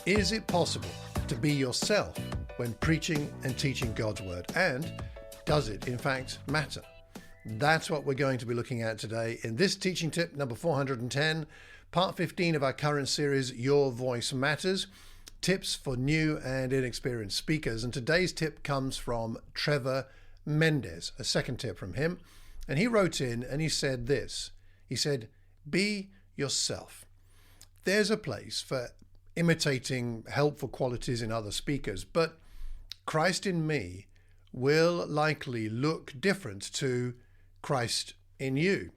Is it possible to be yourself when preaching and teaching God's word? And does it, in fact, matter? That's what we're going to be looking at today in this teaching tip number 410, part 15 of our current series, Your Voice Matters, tips for new and inexperienced speakers. And today's tip comes from Trevor Mendez, a second tip from him. And he wrote in and he said this. He said, be yourself. There's a place for imitating helpful qualities in other speakers, but Christ in me will likely look different to Christ in you.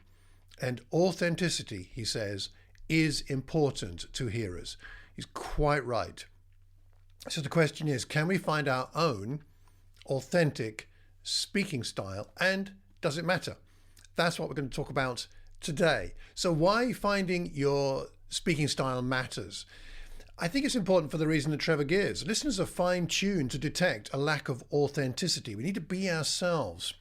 And authenticity, he says, is important to hearers. He's quite right. So the question is, can we find our own authentic speaking style, and does it matter? That's what we're going to talk about today. So why finding your speaking style matters? I think it's important for the reason that Trevor gives. Listeners are fine-tuned to detect a lack of authenticity. We need to be ourselves.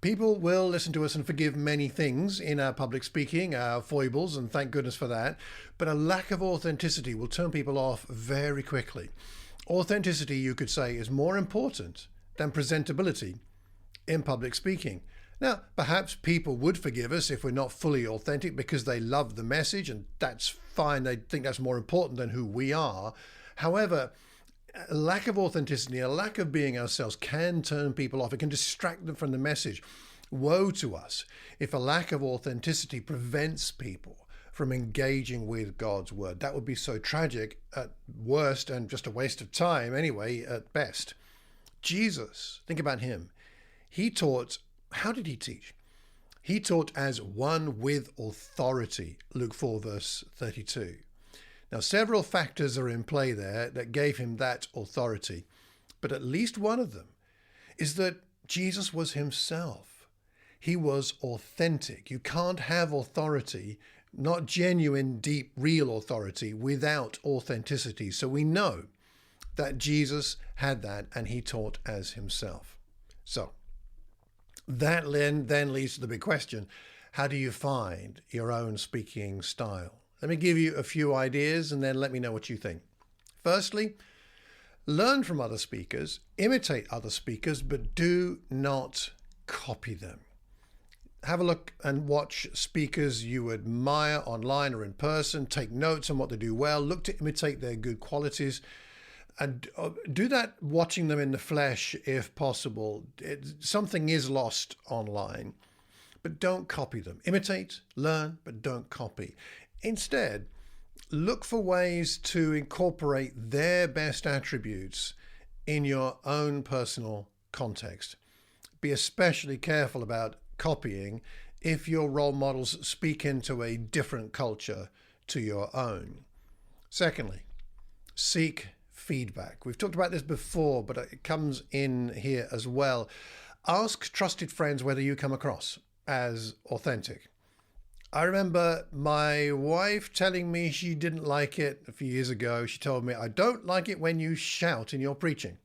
People will listen to us and forgive many things in our public speaking, our foibles, and thank goodness for that. But a lack of authenticity will turn people off very quickly. Authenticity, you could say, is more important than presentability in public speaking. Now, perhaps people would forgive us if we're not fully authentic because they love the message, and that's fine. They think that's more important than who we are. However, a lack of authenticity, a lack of being ourselves can turn people off. It can distract them from the message. Woe to us if a lack of authenticity prevents people from engaging with God's word. That would be so tragic at worst and just a waste of time anyway at best. Jesus, think about him. He taught. How did he teach? He taught as one with authority, Luke 4 verse 32. Now, several factors are in play there that gave him that authority, but at least one of them is that Jesus was himself. He was authentic. You can't have authority, not genuine, deep, real authority, without authenticity. So we know that Jesus had that and he taught as himself. So that then leads to the big question. How do you find your own speaking style? Let me give you a few ideas and then let me know what you think. Firstly, learn from other speakers, imitate other speakers, but do not copy them. Have a look and watch speakers you admire online or in person. Take notes on what they do well. Look to imitate their good qualities. And do that watching them in the flesh if possible. Something is lost online, but don't copy them. Imitate, learn, but don't copy. Instead, look for ways to incorporate their best attributes in your own personal context. Be especially careful about copying if your role models speak into a different culture to your own. Secondly, seek feedback. We've talked about this before, but it comes in here as well. Ask trusted friends whether you come across as authentic. I remember my wife telling me she didn't like it a few years ago. She told me, I don't like it when you shout in your preaching.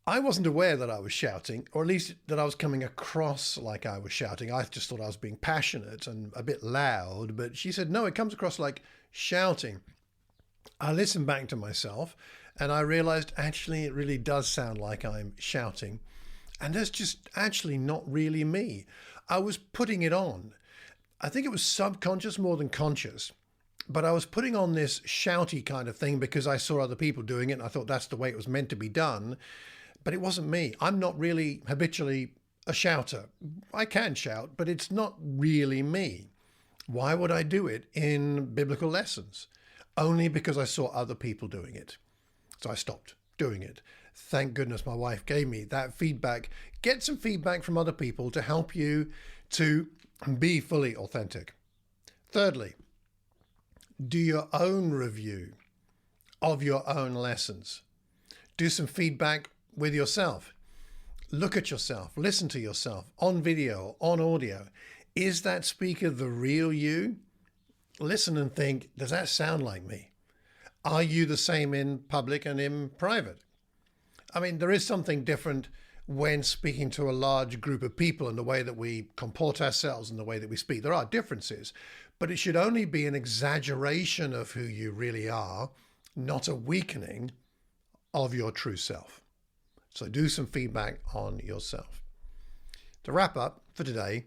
I wasn't aware that I was shouting, or at least that I was coming across like I was shouting. I just thought I was being passionate and a bit loud, but she said, no, it comes across like shouting. I listened back to myself and I realized actually it really does sound like I'm shouting. And that's just actually not really me. I was putting it on. I think it was subconscious more than conscious, but I was putting on this shouty kind of thing because I saw other people doing it and I thought that's the way it was meant to be done. But it wasn't me. I'm not really habitually a shouter. I can shout, but it's not really me. Why would I do it in biblical lessons? Only because I saw other people doing it. So I stopped doing it. Thank goodness my wife gave me that feedback. Get some feedback from other people to help you to be fully authentic. Thirdly, do your own review of your own lessons. Do some feedback with yourself. Look at yourself, listen to yourself on video, on audio. Is that speaker the real you? Listen and think, does that sound like me? Are you the same in public and in private? I mean, there is something different when speaking to a large group of people and the way that we comport ourselves and the way that we speak. There are differences, but it should only be an exaggeration of who you really are not a weakening of your true self. So do some feedback on yourself. To wrap up for today,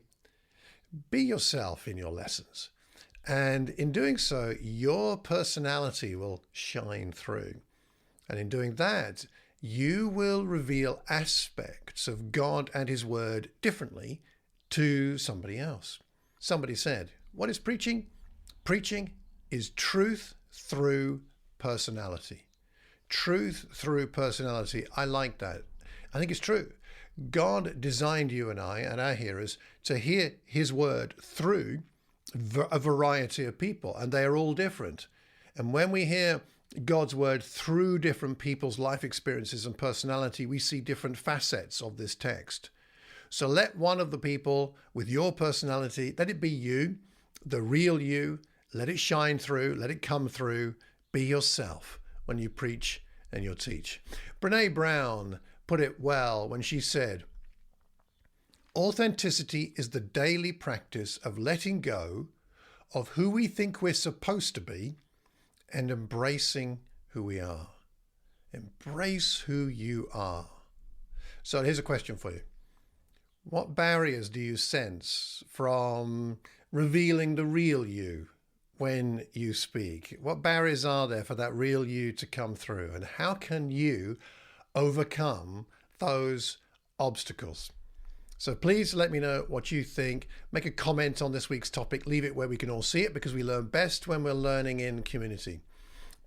be yourself in your lessons. And in doing so, your personality will shine through. And in doing that, you will reveal aspects of God and His Word differently to somebody else. Somebody said, what is preaching? Preaching is truth through personality. Truth through personality. I like that. I think it's true. God designed you and I and our hearers to hear His Word through a variety of people, and they are all different. And when we hear God's Word through different people's life experiences and personality, we see different facets of this text. So let one of the people with your personality, let it be you, the real you, let it shine through, let it come through. Be yourself when you preach and you teach. Brene Brown put it well when she said, authenticity is the daily practice of letting go of who we think we're supposed to be and embracing who we are. Embrace who you are. So here's a question for you. What barriers do you sense from revealing the real you when you speak? What barriers are there for that real you to come through? And how can you overcome those obstacles? So please let me know what you think. Make a comment on this week's topic. Leave it where we can all see it, because we learn best when we're learning in community.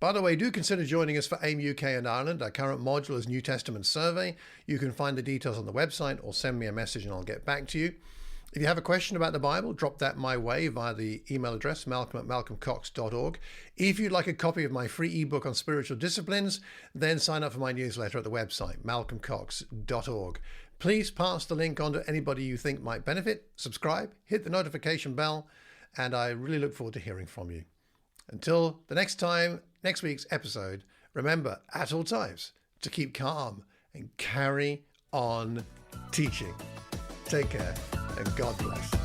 By the way, do consider joining us for AIM UK and Ireland. Our current module is New Testament Survey. You can find the details on the website or send me a message and I'll get back to you. If you have a question about the Bible, drop that my way via the email address, malcolm@malcolmcox.org. If you'd like a copy of my free ebook on spiritual disciplines, then sign up for my newsletter at the website, malcolmcox.org. Please pass the link on to anybody you think might benefit. Subscribe, hit the notification bell, and I really look forward to hearing from you. Until the next time, next week's episode, remember at all times to keep calm and carry on teaching. Take care and God bless.